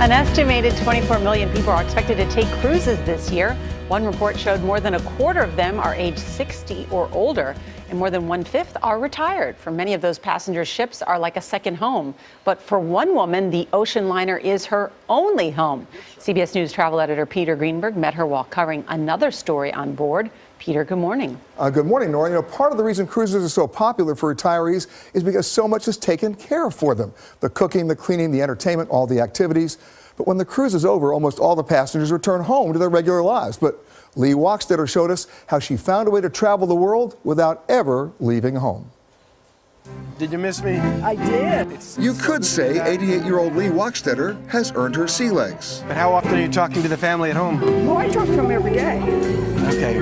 An estimated 24 million people are expected to take cruises this year. One report showed more than a quarter of them are age 60 or older, and more than 1/5 are retired. For many of those passengers, ships are like a second home. But for one woman, the ocean liner is her only home. CBS News travel editor Peter Greenberg met her while covering another story on board. Peter, good morning. Good morning, Nora. You know, part of the reason cruises are so popular for retirees is because so much is taken care of for them. The cooking, the cleaning, the entertainment, all the activities. But when the cruise is over, almost all the passengers return home to their regular lives. But Lee Wachstetter showed us how she found a way to travel the world without ever leaving home. Did you miss me? I did. You could say 88-year-old Lee Wachstetter has earned her sea legs. But how often are you talking to the family at home? Oh, I talk to him every day. Okay.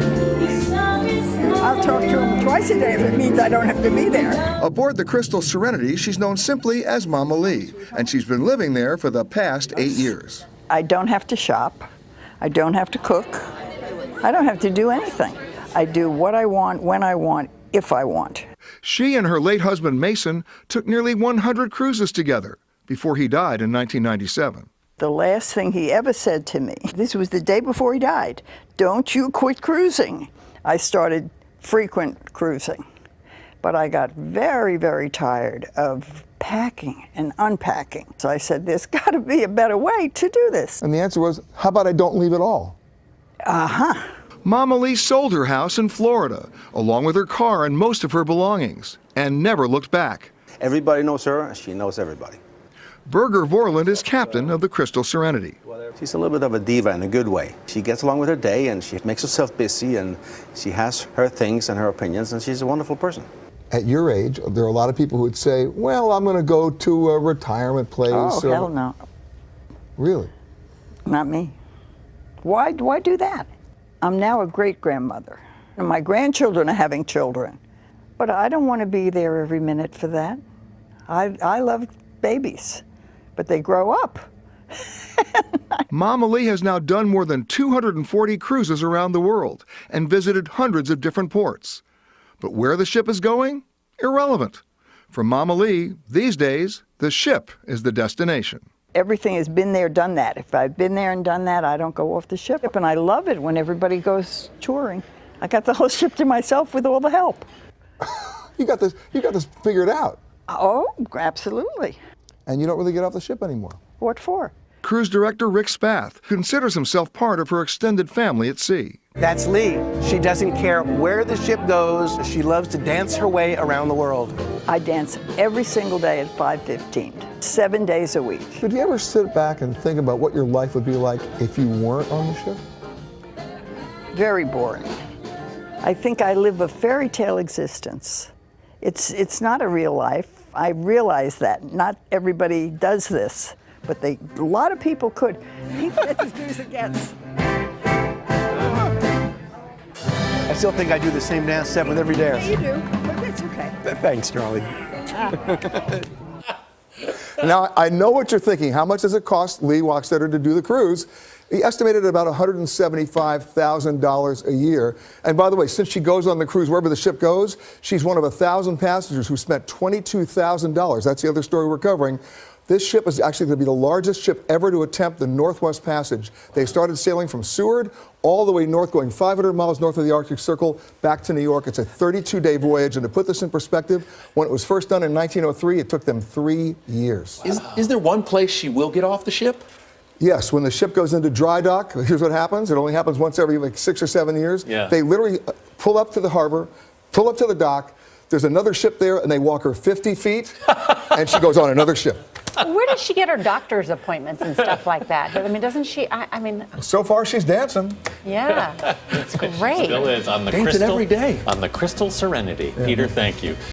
I'll talk to him twice a day if it means I don't have to be there. Aboard the Crystal Serenity, she's known simply as Mama Lee, and she's been living there for the past 8 years. I don't have to shop. I don't have to cook. I don't have to do anything. I do what I want, when I want, if I want. She and her late husband Mason took nearly 100 cruises together before he died in 1997. The last thing he ever said to me, this was the day before he died, "Don't you quit cruising." I started frequent cruising, but I got very, very tired of packing and unpacking. So I said, there's got to be a better way to do this. And the answer was, how about I don't leave at all? Mama Lee sold her house in Florida, along with her car and most of her belongings, and never looked back. Everybody knows her, and she knows everybody. Berger Vorland is captain of the Crystal Serenity. She's a little bit of a diva in a good way. She gets along with her day, and she makes herself busy, and she has her things and her opinions, and she's a wonderful person. At your age, there are a lot of people who would say, well, I'm going to go to a retirement place. Oh, hell no. Really? Not me. Why do I do that? I'm now a great-grandmother, and my grandchildren are having children. But I don't want to be there every minute for that. I love babies, but they grow up. Mama Lee has now done more than 240 cruises around the world and visited hundreds of different ports. But where the ship is going? Irrelevant. For Mama Lee, these days, the ship is the destination. Everything has been there, done that. If I've been there and done that, I don't go off the ship. And I love it when everybody goes touring. I got the whole ship to myself with all the help. You got this figured out. Oh, absolutely. And you don't really get off the ship anymore. What for? Cruise director Rick Spath considers himself part of her extended family at sea. That's Lee. She doesn't care where the ship goes. She loves to dance her way around the world. I dance every single day at 5:15, 7 days a week. Did you ever sit back and think about what your life would be like if you weren't on the ship? Very boring. I think I live a fairy tale existence. It's not a real life. I realize that. Not everybody does this, but a lot of people could. He gets as good as it gets. I still think I do the same dance step with every dance. Yeah, you do, but that's okay. Thanks, Charlie. Now, I know what you're thinking. How much does it cost Lee Wachstetter to do the cruise? He estimated about $175,000 a year. And by the way, since she goes on the cruise wherever the ship goes, she's one of 1,000 passengers who spent $22,000. That's the other story we're covering. This ship is actually going to be the largest ship ever to attempt the Northwest Passage. They started sailing from Seward all the way north, going 500 miles north of the Arctic Circle, back to New York. It's a 32-day voyage. And to put this in perspective, when it was first done in 1903, it took them 3 years. Is there one place she will get off the ship? Yes, when the ship goes into dry dock, here's what happens. It only happens once every 6 or 7 years. Yeah. They literally pull up to the harbor, pull up to the dock. There's another ship there, and they walk her 50 feet, and she goes on another ship. Where does she get her doctor's appointments and stuff like that? I mean, doesn't she? I mean, so far she's dancing. Yeah, it's great. She still is on the Dancing Crystal every day. On the Crystal Serenity. Yeah. Peter, thank you.